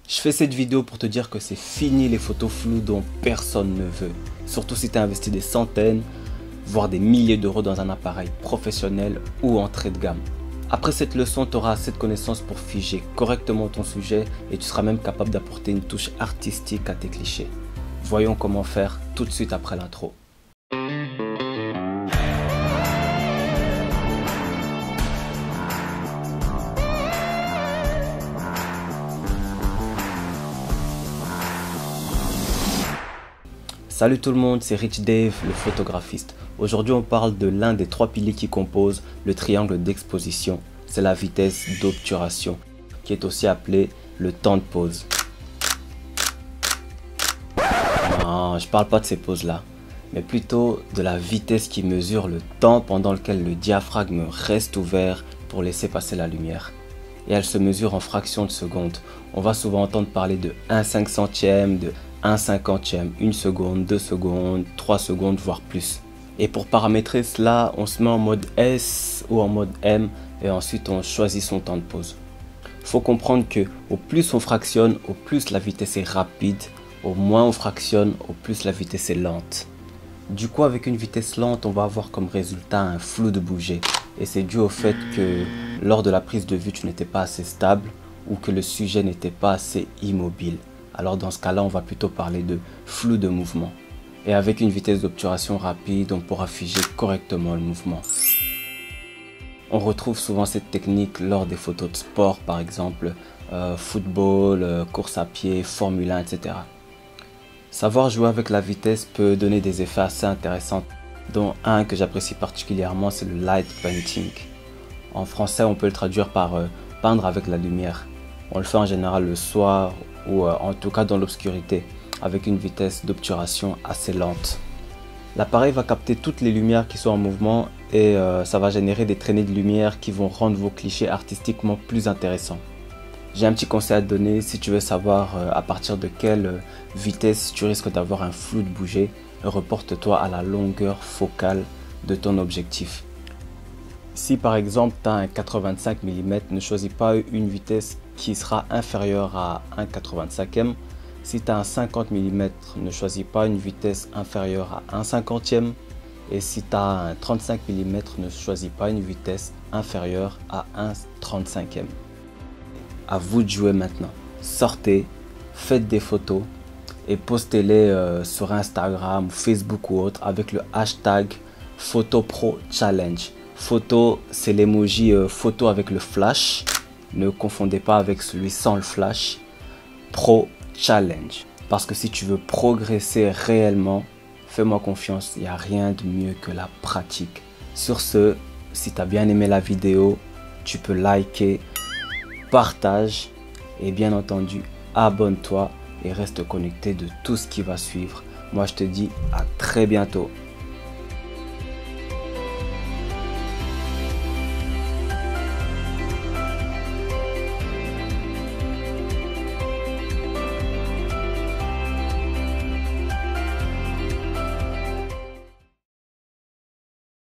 Je fais cette vidéo pour te dire que c'est fini les photos floues dont personne ne veut. Surtout si tu as investi des centaines, voire des milliers d'euros dans un appareil professionnel ou entrée de gamme. Après cette leçon, tu auras assez de connaissances pour figer correctement ton sujet et tu seras même capable d'apporter une touche artistique à tes clichés. Voyons comment faire tout de suite après l'intro. Salut tout le monde, c'est Rich Dave, le photographiste. Aujourd'hui on parle de l'un des trois piliers qui composent le triangle d'exposition. C'est la vitesse d'obturation, qui est aussi appelée le temps de pose. Non, je parle pas de ces poses-là, mais plutôt de la vitesse qui mesure le temps pendant lequel le diaphragme reste ouvert pour laisser passer la lumière. Et elle se mesure en fractions de seconde. On va souvent entendre parler de 1/500e, de 1/50e, 1 seconde, 2 secondes, 3 secondes, voire plus. Et pour paramétrer cela, on se met en mode S ou en mode M et ensuite on choisit son temps de pause. Il faut comprendre que au plus on fractionne, au plus la vitesse est rapide, au moins on fractionne, au plus la vitesse est lente. Du coup, avec une vitesse lente, on va avoir comme résultat un flou de bouger. Et c'est dû au fait que lors de la prise de vue, tu n'étais pas assez stable ou que le sujet n'était pas assez immobile. Alors dans ce cas-là, on va plutôt parler de flou de mouvement. Et avec une vitesse d'obturation rapide, on pourra figer correctement le mouvement. On retrouve souvent cette technique lors des photos de sport, par exemple football, course à pied, Formule 1, etc. Savoir jouer avec la vitesse peut donner des effets assez intéressants, dont un que j'apprécie particulièrement, c'est le light painting. En français, on peut le traduire par peindre avec la lumière. On le fait en général le soir ou en tout cas dans l'obscurité, avec une vitesse d'obturation assez lente. L'appareil va capter toutes les lumières qui sont en mouvement et ça va générer des traînées de lumière qui vont rendre vos clichés artistiquement plus intéressants. J'ai un petit conseil à te donner si tu veux savoir à partir de quelle vitesse tu risques d'avoir un flou de bouger. Reporte-toi à la longueur focale de ton objectif. Si par exemple tu as un 85 mm, ne choisis pas une vitesse qui sera inférieure à 1/85e. Si tu as un 50 mm, ne choisis pas une vitesse inférieure à 1/50e. Et si tu as un 35 mm, ne choisis pas une vitesse inférieure à 1/35e. À vous de jouer maintenant. Sortez, faites des photos et postez-les sur Instagram, Facebook ou autre avec le hashtag PhotoProChallenge. Photo, c'est l'emoji photo avec le flash. Ne confondez pas avec celui sans le flash. Pro Challenge. Parce que si tu veux progresser réellement, fais-moi confiance, il n'y a rien de mieux que la pratique. Sur ce, si tu as bien aimé la vidéo, tu peux liker, partage et bien entendu, abonne-toi et reste connecté de tout ce qui va suivre. Moi, je te dis à très bientôt.